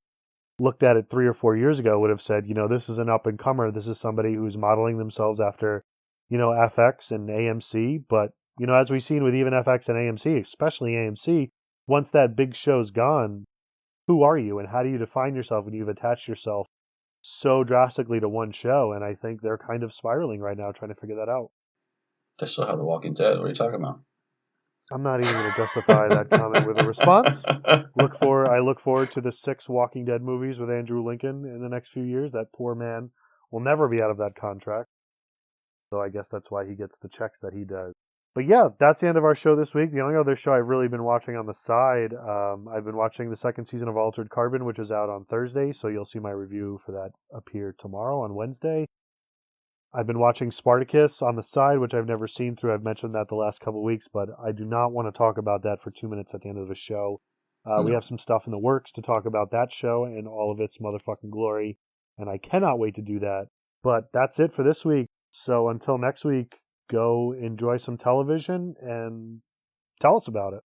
looked at it 3 or 4 years ago, would have said this is an up and comer. This is somebody who's modeling themselves after FX and AMC. But, as we've seen with even FX and AMC, especially AMC, once that big show's gone, who are you and how do you define yourself when you've attached yourself so drastically to one show? And I think they're kind of spiraling right now trying to figure that out. They still have The Walking Dead. What are you talking about? I'm not even going to justify that comment with a response. I look forward to the 6 Walking Dead movies with Andrew Lincoln in the next few years. That poor man will never be out of that contract. So I guess that's why he gets the checks that he does. But yeah, that's the end of our show this week. The only other show I've really been watching on the side, I've been watching the 2nd season of Altered Carbon, which is out on Thursday. So you'll see my review for that appear tomorrow on Wednesday. I've been watching Spartacus on the side, which I've never seen through. I've mentioned that the last couple of weeks, but I do not want to talk about that for 2 minutes at the end of the show. We No. have some stuff in the works to talk about that show and all of its motherfucking glory, and I cannot wait to do that. But that's it for this week. So until next week, go enjoy some television and tell us about it.